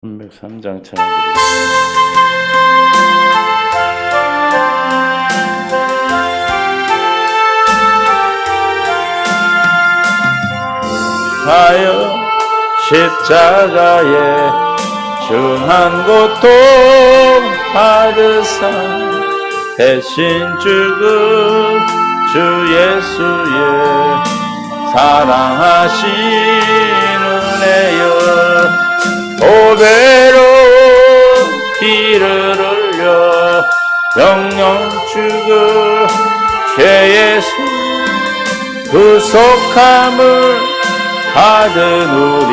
303장 찬양드립니다. 하여 십자가에 중한 고통 받으사 대신 죽은 주 예수의 사랑하신 은혜여 보배로 피를 흘려 영영 죽은 죄 예수 구속함을 받은 우리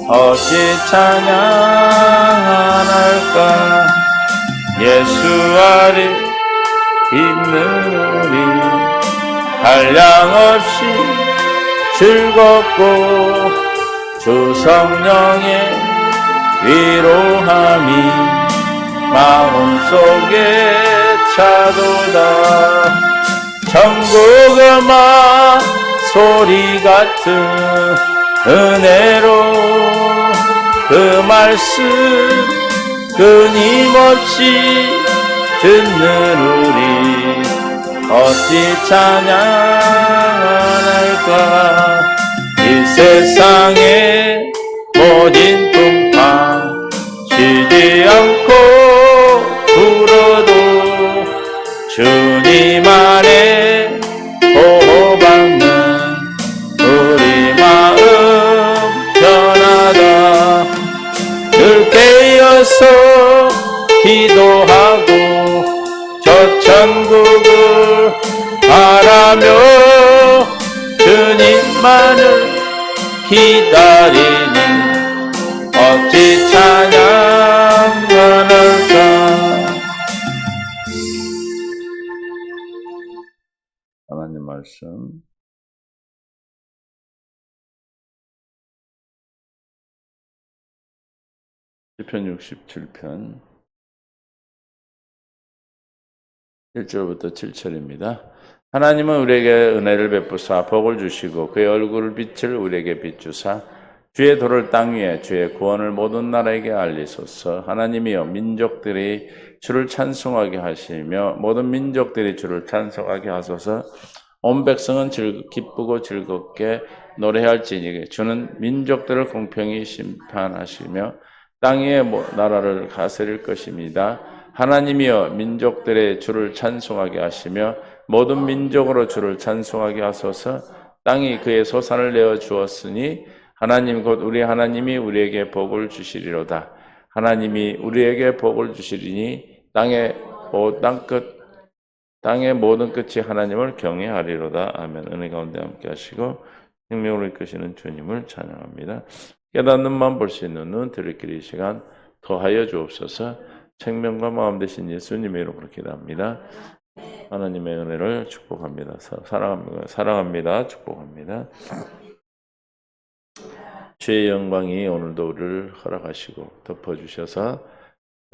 어찌 찬양할까. 예수 아래 있는 우리 한량없이 즐겁고 주 성령의 위로함이 마음속에 차도다. 천국의 소리 같은 은혜로 그 말씀 끊임없이 듣는 우리 어찌 찬양할까. 이 세상의 모든 풍파 쉬지 않고 불어도 주님 안에 보호받는 우리 마음 편하다. 늘 깨어서 기도하고 저 천국을 바라며 주님만을 기다리니 어찌 찬양하는가. 하나님 말씀 시편 67편 1절부터 7절입니다. 하나님은 우리에게 은혜를 베푸사 복을 주시고 그의 얼굴 빛을 우리에게 비추사 주의 도를 땅 위에 주의 구원을 모든 나라에게 알리소서. 하나님이여 민족들이 주를 찬송하게 하시며 모든 민족들이 주를 찬송하게 하소서. 온 백성은 기쁘고 즐겁게 노래할지니 주는 민족들을 공평히 심판하시며 땅 위의 나라를 다스릴 것입니다. 하나님이여 민족들의 주를 찬송하게 하시며 모든 민족으로 주를 찬송하게 하소서. 땅이 그의 소산을 내어 주었으니 하나님 곧 우리 하나님이 우리에게 복을 주시리로다. 하나님이 우리에게 복을 주시리니 땅의 모든 끝이 하나님을 경외하리로다. 아멘. 은혜 가운데 함께 하시고 생명으로 이끄시는 주님을 찬양합니다. 깨닫는 마음 볼 수 있는 눈 들을 길이 시간 더하여 주옵소서. 생명과 마음 되신 예수님의 이름으로 기도합니다. 하나님의 은혜를 축복합니다. 사랑합니다. 축복합니다. 주의 영광이 오늘도 우리를 허락하시고 덮어주셔서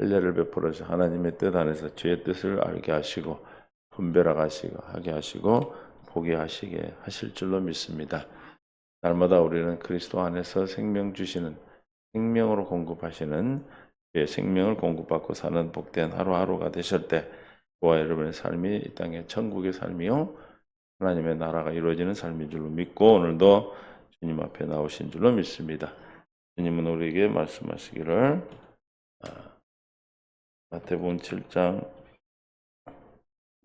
은혜를 베풀어서 하나님의 뜻 안에서 주의 뜻을 알게 하시고 분별하게 하시고 보게 하시게 하실 줄로 믿습니다. 날마다 우리는 그리스도 안에서 생명 주시는 생명으로 공급하시는 주의 생명을 공급받고 사는 복된 하루하루가 되실 때 저와 여러분의 삶이 이 땅의 천국의 삶이요 하나님의 나라가 이루어지는 삶인 줄로 믿고 오늘도 주님 앞에 나오신 줄로 믿습니다. 주님은 우리에게 말씀하시기를 마태복음 7장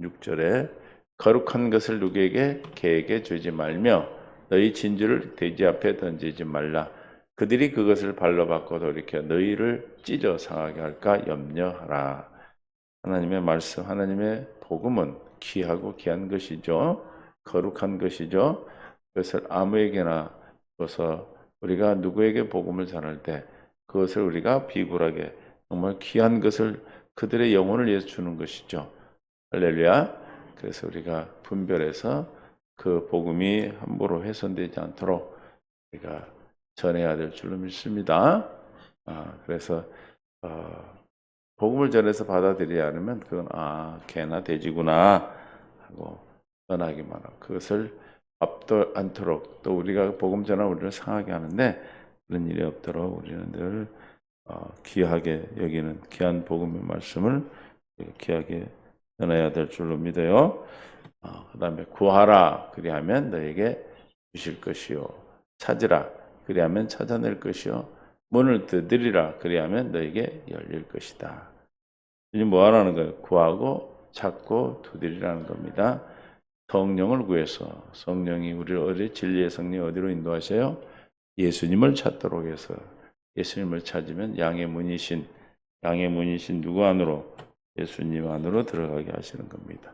6절에 거룩한 것을 누구에게 개에게 주지 말며 너희 진주를 돼지 앞에 던지지 말라. 그들이 그것을 발로 바꿔 돌이켜 너희를 찢어 상하게 할까 염려하라. 하나님의 말씀, 하나님의 복음은 귀하고 귀한 것이죠. 거룩한 것이죠. 그것을 아무에게나 줘서 우리가 누구에게 복음을 전할 때 그것을 우리가 비굴하게 정말 귀한 것을 그들의 영혼을 위해서 주는 것이죠. 할렐루야. 그래서 우리가 분별해서 그 복음이 함부로 훼손되지 않도록 우리가 전해야 될 줄로 믿습니다. 그래서 복음을 전해서 받아들이지 않으면 그건 개나 돼지구나 하고 떠나기만 하고 그것을 앞도 않도록 또 우리가 복음 전하면 우리를 상하게 하는데 그런 일이 없도록 우리는 늘 귀하게 여기는 귀한 복음의 말씀을 귀하게 전해야 될 줄로 믿어요. 그 다음에 구하라 그리하면 너에게 주실 것이요 찾으라 그리하면 찾아낼 것이요 문을 두드리라 그리하면 너에게 열릴 것이다. 이제 뭐 하라는 거예요? 구하고 찾고 두드리라는 겁니다. 성령을 구해서 성령이 우리를 어디 진리의 성령이 어디로 인도하셔요? 예수님을 찾도록 해서 예수님을 찾으면 양의 문이신 누구 안으로? 예수님 안으로 들어가게 하시는 겁니다.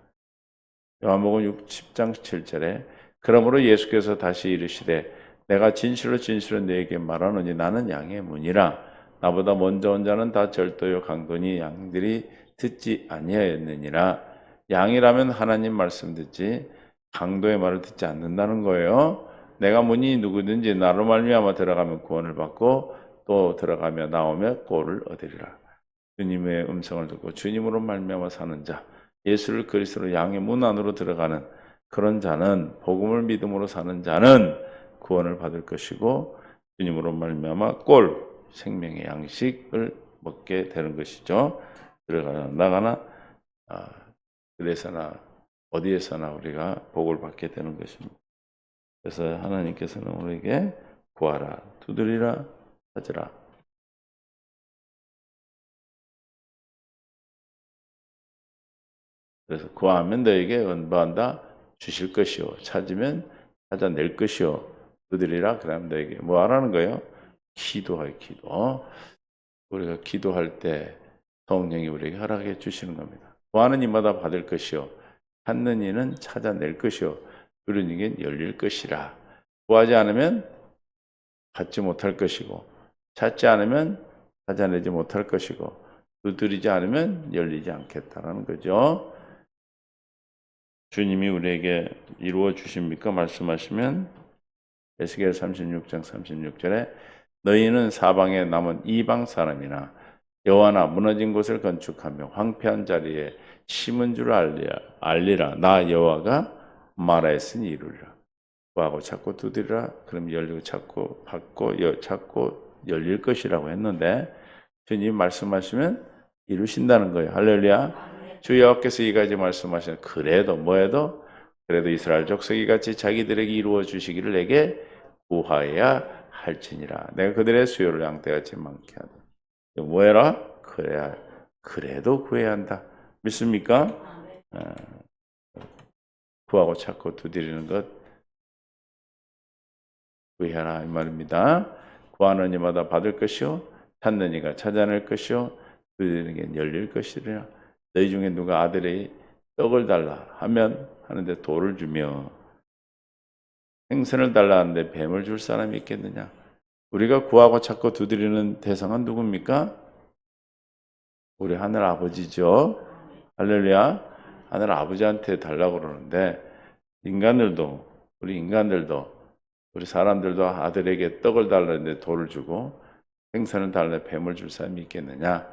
요한복음 10장 7절에 그러므로 예수께서 다시 이르시되 내가 진실로 너에게 말하노니 나는 양의 문이라 나보다 먼저 온 자는 다 절도요 강도니 양들이 듣지 아니하였느니라. 양이라면 하나님 말씀 듣지 강도의 말을 듣지 않는다는 거예요. 내가 문이 누구든지 나로 말미암아 들어가면 구원을 받고 또 들어가며 나오며 꼴을 얻으리라. 주님의 음성을 듣고 주님으로 말미암아 사는 자, 예수를 그리스도로 양의 문 안으로 들어가는 그런 자는 복음을 믿음으로 사는 자는 구원을 받을 것이고 주님으로 말미암아 꼴 생명의 양식을 먹게 되는 것이죠. 들어가나 나가나 그래서나 어디에서나 우리가 복을 받게 되는 것입니다. 그래서 하나님께서는 우리에게 구하라, 두드리라, 찾으라. 그래서 구하면 너에게 은부한다 주실 것이요 찾으면 찾아낼 것이요 두드리라 그러면 너에게 뭐 하라는 거예요? 기도할 기도. 우리가 기도할 때 성령이 우리에게 허락해 주시는 겁니다. 구하는 이마다 받을 것이요 찾는 이는 찾아낼 것이요 누르는 이는 열릴 것이라. 구하지 않으면 받지 못할 것이고 찾지 않으면 찾아내지 못할 것이고 두드리지 않으면 열리지 않겠다라는 거죠. 주님이 우리에게 이루어 주십니까? 말씀하시면 에스겔 36장 36절에 너희는 사방에 남은 이방 사람이나 여호와나 무너진 곳을 건축하며 황폐한 자리에 심은 줄 알리라. 나 여호와가 말하였으니 이루리라. 구하고 찾고 두드리라. 그럼 열리고 찾고 받고 찾고 열릴 것이라고 했는데 주님 말씀하시면 이루신다는 거예요. 할렐루야. 주 여호와께서 이 가지 말씀하시는 그래도 뭐해도 그래도 이스라엘 족속이 같이 자기들에게 이루어 주시기를 내게 구하여야 할지니라. 내가 그들의 수요를 양떼같이 많게 하다. 뭐해라? 그래도 구해야 한다. 믿습니까? 구하고 찾고 두드리는 것 구해라 이 말입니다. 구하는 이마다 받을 것이요 찾는 이가 찾아낼 것이요 두드리는 게 열릴 것이라. 너희 중에 누가 아들이 떡을 달라 하면 하는데 돌을 주며 생선을 달라 하는데 뱀을 줄 사람이 있겠느냐? 우리가 구하고 찾고 두드리는 대상은 누굽니까? 우리 하늘 아버지죠. 할렐루야. 하늘 아버지한테 달라고 그러는데 우리 인간들도 우리 사람들도 아들에게 떡을 달라는데 돌을 주고 생선을 달라는데 뱀을 줄 사람이 있겠느냐?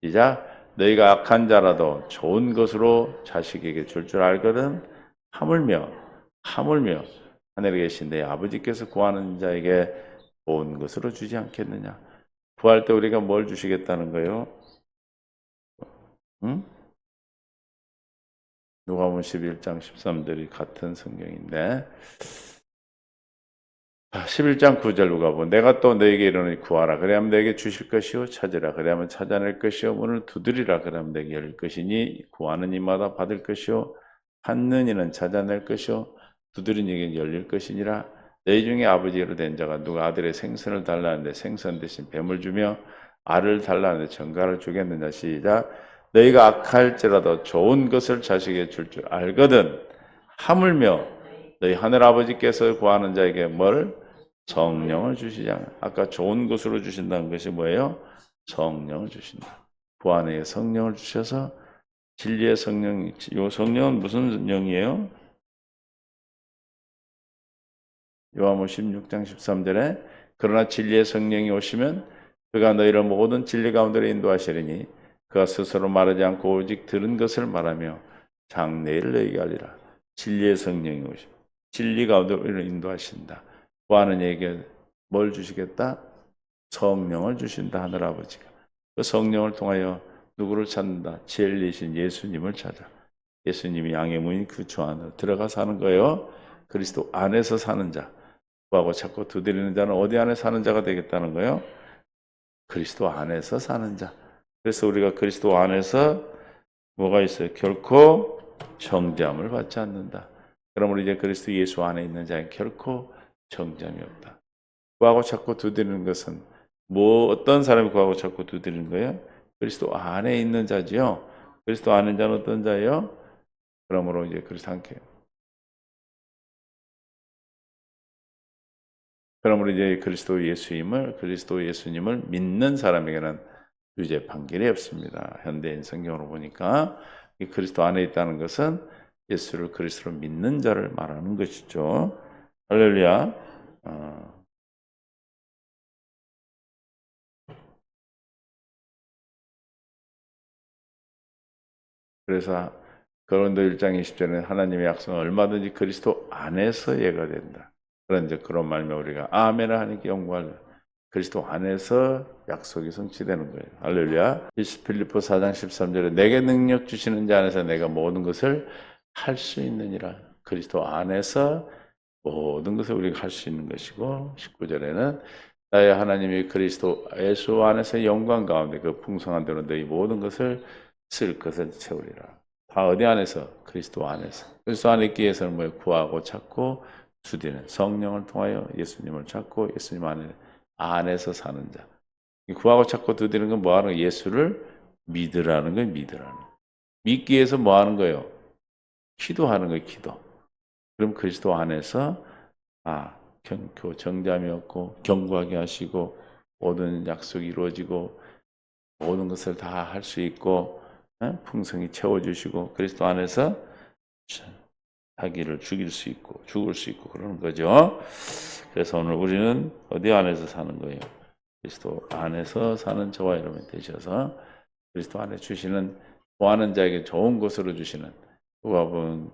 이자 너희가 악한 자라도 좋은 것으로 자식에게 줄 알거든 하물며 하늘에 계신 내 아버지께서 구하는 자에게 좋은 것으로 주지 않겠느냐. 구할 때 우리가 뭘 주시겠다는 거예요? 응? 누가복음 11장 13절이 같은 성경인데 11장 9절 누가복음 내가 또 너에게 이르노니 구하라 그래야면 너에게 주실 것이요 찾으라 그래야면 찾아낼 것이요 문을 두드리라 그래야면 너에게 열릴 것이니 구하는 이마다 받을 것이요 찾는 이는 찾아낼 것이요 두드리는 이에게 열릴 것이니라. 너희 중에 아버지로 된 자가 누가 아들의 생선을 달라는데 생선 대신 뱀을 주며 알을 달라는데 전갈을 주겠느냐. 시작. 너희가 악할지라도 좋은 것을 자식에게 줄 알거든 하물며 너희 하늘 아버지께서 구하는 자에게 뭘? 성령을 주시지 않아. 아까 좋은 것으로 주신다는 것이 뭐예요? 성령을 주신다. 구하는 이에게 성령을 주셔서 진리의 성령, 이 성령은 무슨 영이에요? 요한복음 16장 13절에 그러나 진리의 성령이 오시면 그가 너희를 모든 진리 가운데로 인도하시리니 그가 스스로 말하지 않고 오직 들은 것을 말하며 장래를 너희에게 알리라. 진리의 성령이 오시면 진리 가운데로 인도하신다. 구하는 이에게 뭘 주시겠다? 성령을 주신다 하늘 아버지가. 그 성령을 통하여 누구를 찾는다? 진리신 예수님을 찾아. 예수님이 양의 문인 그 주 안으로 들어가 사는 거예요. 그리스도 안에서 사는 자. 구하고 찾고 두드리는 자는 어디 안에 사는 자가 되겠다는 거예요? 그리스도 안에서 사는 자. 그래서 우리가 그리스도 안에서 뭐가 있어요? 결코 정죄함을 받지 않는다. 그러므로 이제 그리스도 예수 안에 있는 자는 결코 정죄함이 없다. 구하고 찾고 두드리는 것은 어떤 사람이 구하고 찾고 두드리는 거예요? 그리스도 안에 있는 자지요. 그리스도 안에 있는 자는 어떤 자예요? 그러므로 이제 그리스도 함께. 그러므로 이제 그리스도 예수님을 믿는 사람에게는 유죄 판결이 없습니다. 현대인 성경으로 보니까 이 그리스도 안에 있다는 것은 예수를 그리스도로 믿는 자를 말하는 것이죠. 할렐루야. 그래서 고린도 1장 20절에 하나님의 약속은 얼마든지 그리스도 안에서 예가 된다. 그런 말면 우리가 아멘 하나님께 영광을 그리스도 안에서 약속이 성취되는 거예요. 할렐루야. 필리포 4장 13절에 내게 능력 주시는 자 안에서 내가 모든 것을 할 수 있느니라. 그리스도 안에서 모든 것을 우리가 할 수 있는 것이고 19절에는 나의 하나님이 그리스도 예수 안에서 영광 가운데 그 풍성한 대로 너희 모든 것을 쓸 것을 채우리라. 다 어디 안에서? 그리스도 안에서. 그리스도 안에 있기 위해서는 뭐 구하고 찾고 주디는 성령을 통하여 예수님을 찾고 예수님 안에서 사는 자. 구하고 찾고 두드리는 건 뭐 하는 거예요? 예수를 믿으라는 거예요. 믿으라는 거예요. 믿기 위해서 뭐 하는 거예요? 기도하는 거예요. 기도. 그럼 그리스도 안에서 정잠이 없고 견고하게 하시고 모든 약속이 이루어지고 모든 것을 다 할 수 있고 풍성히 채워주시고 그리스도 안에서 자기를 죽일 수 있고 죽을 수 있고 그러는 거죠. 그래서 오늘 우리는 어디 안에서 사는 거예요? 그리스도 안에서 사는 저와 여러분이 되셔서 그리스도 안에 주시는 구하는 자에게 좋은 것으로 주시는 누가복음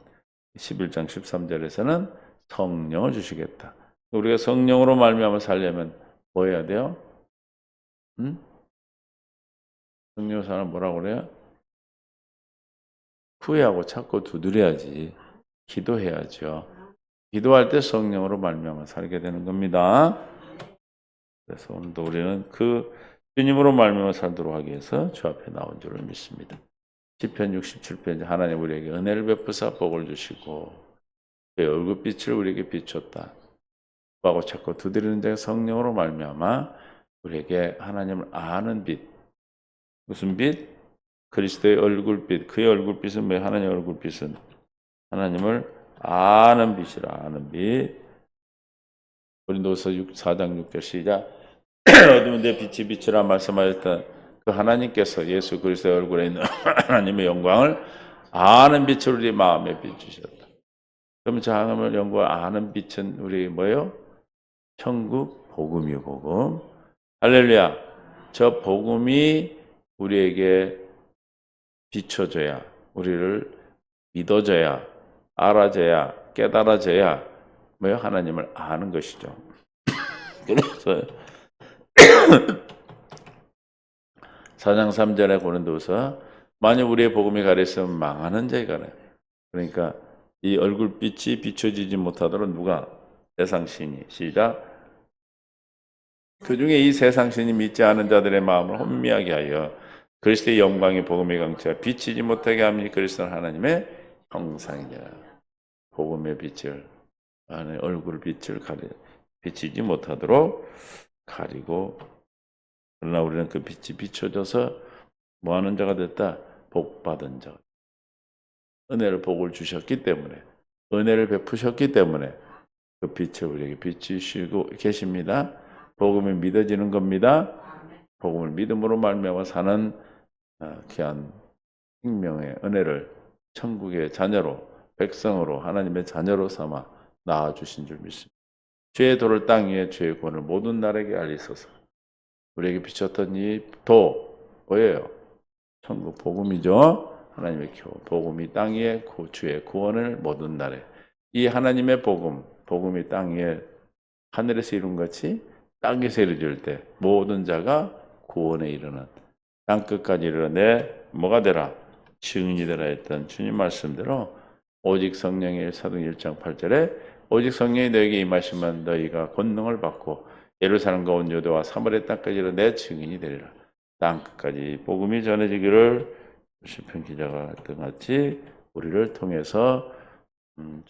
11장 13절에서는 성령을 주시겠다. 우리가 성령으로 말미암아 살려면 뭐 해야 돼요? 성령 사람 뭐라고 그래요? 구해하고 찾고 두드려야지. 기도해야죠. 기도할 때 성령으로 말미암아 살게 되는 겁니다. 그래서 오늘도 우리는 그 주님으로 말미암아 살도록 하기 위해서 주 앞에 나온 줄을 믿습니다. 시편 67편 하나님 우리에게 은혜를 베푸사 복을 주시고 그의 얼굴빛을 우리에게 비췄다. 구하고 찾고 두드리는 자의 성령으로 말미암아 우리에게 하나님을 아는 빛. 무슨 빛? 그리스도의 얼굴빛. 그의 얼굴빛은 뭐예요? 하나님의 얼굴빛은 하나님을 아는 빛이라. 아는 빛. 고린도서 4장 6절 시작. 어두운 데 빛이 빛이라 말씀하셨던 그 하나님께서 예수 그리스도의 얼굴에 있는 하나님의 영광을 아는 빛을 우리 마음에 비추셨다. 그럼 저 하나님의 영광을 아는 빛은 우리 뭐예요? 천국 복음이요, 복음. 할렐루야. 저 복음이 우리에게 비춰져야, 우리를 믿어져야, 알아져야, 깨달아져야 뭐요? 하나님을 아는 것이죠. 그래서 4장 3절에 고린도서 만약 우리의 복음이 가려있으면 망하는 자가 가려. 그러니까 이 얼굴빛이 비춰지지 못하도록 누가? 세상신이. 시작. 그 중에 이 세상신이 믿지 않은 자들의 마음을 혼미하게 하여 그리스도의 영광의 복음의 강체가 비치지 못하게 함이 그리스도는 하나님의 형상이라. 복음의 빛을 안에 얼굴 빛을 비치지 못하도록 가리고 그러나 우리는 그 빛이 비춰져서 뭐하는 자가 됐다? 복받은 자. 은혜를 복을 주셨기 때문에 은혜를 베푸셨기 때문에 그 빛을 우리에게 비추시고 계십니다. 복음이 믿어지는 겁니다. 복음을 믿음으로 말미암아 사는 귀한 생명의 은혜를 천국의 자녀로 백성으로 하나님의 자녀로 삼아 낳아주신 줄 믿습니다. 죄의 도를 땅 위에 죄의 권을 모든 나라에게 알리소서. 우리에게 비쳤던 이 도 뭐예요? 천국 복음이죠. 하나님의 복음이 땅 위에 주의 구원을 모든 날에 이 하나님의 복음이 땅 위에 하늘에서 이룬 것이 땅에서 이르질 때 모든 자가 구원에 이르는 땅끝까지 이르러 뭐가 되라? 증인이 되라 했던 주님 말씀대로 오직 성령의 사도행 1장 8절에 오직 성령이 너에게 임하시면 너희가 권능을 받고 예루살렘과 온 유대와 사마리아 땅까지 이르러 내 증인이 되리라. 땅끝까지 복음이 전해지기를 시편 기자가 했던 같이 우리를 통해서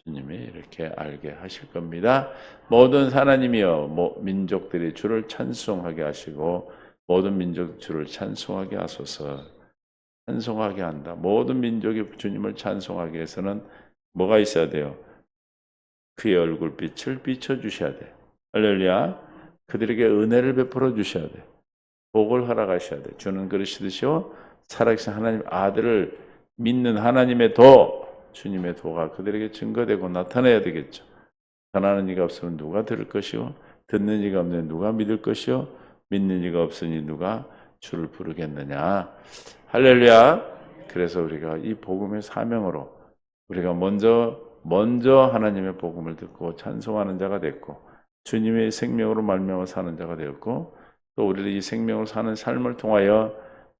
주님이 이렇게 알게 하실 겁니다. 모든 하나님이여 민족들이 주를 찬송하게 하시고 모든 민족 주를 찬송하게 하소서. 찬송하게 한다. 모든 민족이 주님을 찬송하기 위해서는 뭐가 있어야 돼요? 그의 얼굴빛을 비춰주셔야 돼. 할렐루야. 그들에게 은혜를 베풀어 주셔야 돼. 복을 허락하셔야 돼. 주는 그러시듯이요. 살아계신 하나님 아들을 믿는 하나님의 도, 주님의 도가 그들에게 증거되고 나타나야 되겠죠. 전하는 이가 없으면 누가 들을 것이요? 듣는 이가 없는 누가 믿을 것이요? 믿는 이가 없으니 누가 주를 부르겠느냐? 할렐루야. 그래서 우리가 이 복음의 사명으로 우리가 먼저 하나님의 복음을 듣고 찬송하는 자가 됐고 주님의 생명으로 말미암아 사는 자가 되었고 또 우리를 이 생명을 사는 삶을 통하여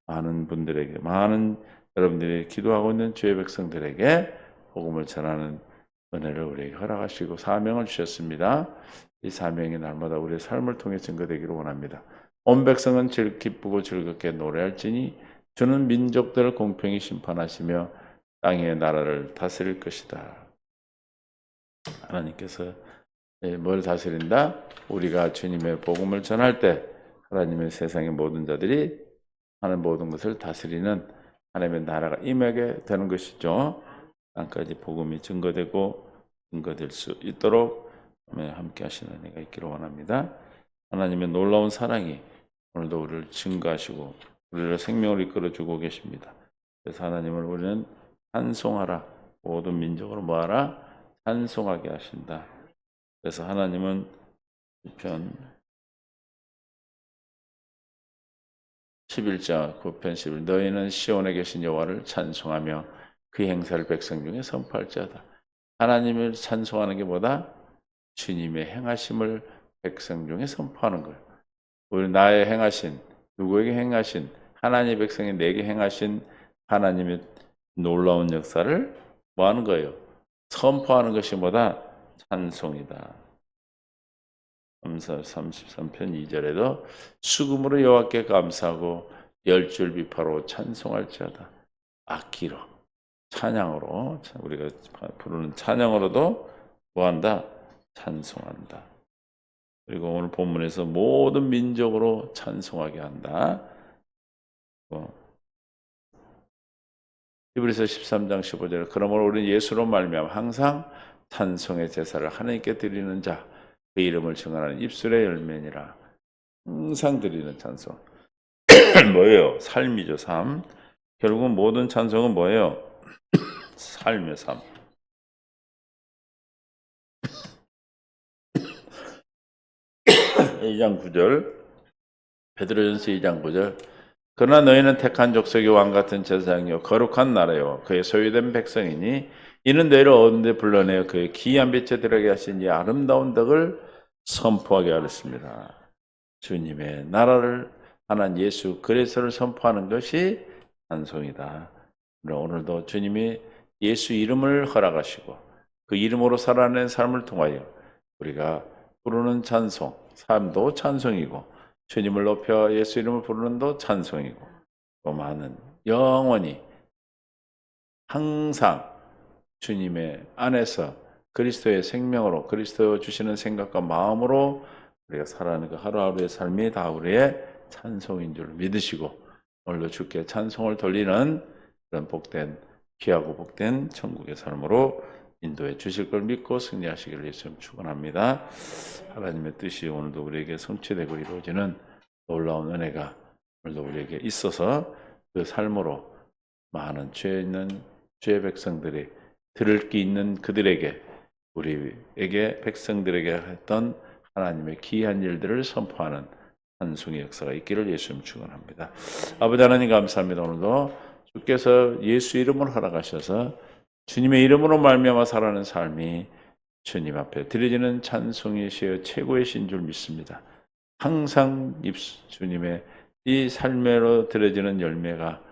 많은 분들에게 많은 여러분들이 기도하고 있는 주의 백성들에게 복음을 전하는 은혜를 우리에게 허락하시고 사명을 주셨습니다. 이 사명이 날마다 우리의 삶을 통해 증거되기를 원합니다. 온 백성은 기쁘고 즐겁게 노래할지니 주는 민족들을 공평히 심판하시며 땅의 나라를 다스릴 것이다. 하나님께서 뭘 다스린다? 우리가 주님의 복음을 전할 때 하나님의 세상의 모든 자들이 하는 모든 것을 다스리는 하나님의 나라가 임하게 되는 것이죠. 땅까지 복음이 증거될 수 있도록 함께 하시는 은혜가 있기를 원합니다. 하나님의 놀라운 사랑이 오늘도 우리를 증거하시고 우리를 생명을 이끌어주고 계십니다. 그래서 하나님을 우리는 찬송하라. 모든 민족으로 뭐하라? 찬송하게 하신다. 그래서 하나님은 시편 11장 9편 11 너희는 시온에 계신 여호와를 찬송하며 그 행사를 백성 중에 선포할지어다. 하나님을 찬송하는 게 뭐다? 주님의 행하심을 백성 중에 선포하는 거예요. 우리 나의 행하신 누구에게 행하신 하나님의 백성이 내게 행하신 하나님의 놀라운 역사를 뭐 하는 거예요? 선포하는 것이 뭐다? 찬송이다. 33편 2절에도 수금으로 여호와께 감사하고 열줄 비파로 찬송할지어다. 악기로 찬양으로 우리가 부르는 찬양으로도 뭐한다? 찬송한다. 그리고 오늘 본문에서 모든 민족으로 찬송하게 한다. 히브리서 13장 15절 그러므로 우리는 예수로 말미암아 항상 찬송의 제사를 하나님께 드리는 자 그 이름을 증언하는 입술의 열매니라. 항상 드리는 찬송 뭐예요? 삶이죠. 삶. 결국은 모든 찬송은 뭐예요? 삶의 삶. 2장 9절 베드로전서 2장 9절 그러나 너희는 택한 족속의 왕같은 제사장이요 거룩한 나라요 그의 소유된 백성이니 이는 너희를 어두운데 불러내어 그의 기이한 빛에 들어가게 하신 이 아름다운 덕을 선포하게 하였습니다. 주님의 나라를 하나님 예수 그리스도를 선포하는 것이 찬송이다. 오늘도 주님이 예수 이름을 허락하시고 그 이름으로 살아내는 삶을 통하여 우리가 부르는 찬송, 삶도 찬송이고 주님을 높여 예수 이름을 부르는 도 찬송이고 또 많은 영원히 항상 주님의 안에서 그리스도의 생명으로 그리스도 주시는 생각과 마음으로 우리가 살아가는 그 하루하루의 삶이 다 우리의 찬송인 줄 믿으시고 오늘도 주께 찬송을 돌리는 그런 복된 귀하고 복된 천국의 삶으로 인도해 주실 걸 믿고 승리하시기를 예수님 축원합니다. 하나님의 뜻이 오늘도 우리에게 성취되고 이루어지는 놀라운 은혜가 오늘도 우리에게 있어서 그 삶으로 많은 죄 있는 주의 백성들이 들을 게 있는 그들에게 우리에게 백성들에게 했던 하나님의 기이한 일들을 선포하는 찬송의 역사가 있기를 예수님 축원합니다. 아버지 하나님 감사합니다. 오늘도 주께서 예수 이름을 허락하셔서 주님의 이름으로 말미암아 살아가는 삶이 주님 앞에 드려지는 찬송이시여 최고의 신 줄 믿습니다. 항상 주님의 이 삶으로 드려지는 열매가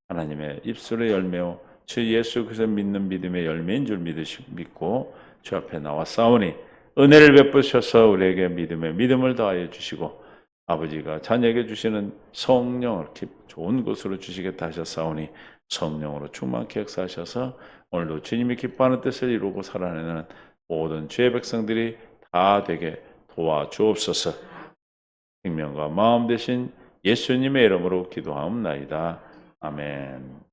하나님의 입술의 열매요 주 예수 그리스도 믿는 믿음의 열매인 줄 믿고 주 앞에 나와 싸우니 은혜를 베푸셔서 우리에게 믿음을 더하여 주시고 아버지가 자녀에게 주시는 성령을 좋은 곳으로 주시겠다 하셨사오니 성령으로 충만케 역사하셔서 오늘도 주님이 기뻐하는 뜻을 이루고 살아내는 모든 주의 백성들이 다 되게 도와주옵소서. 생명과 마음 되신 예수님의 이름으로 기도하옵나이다. 아멘.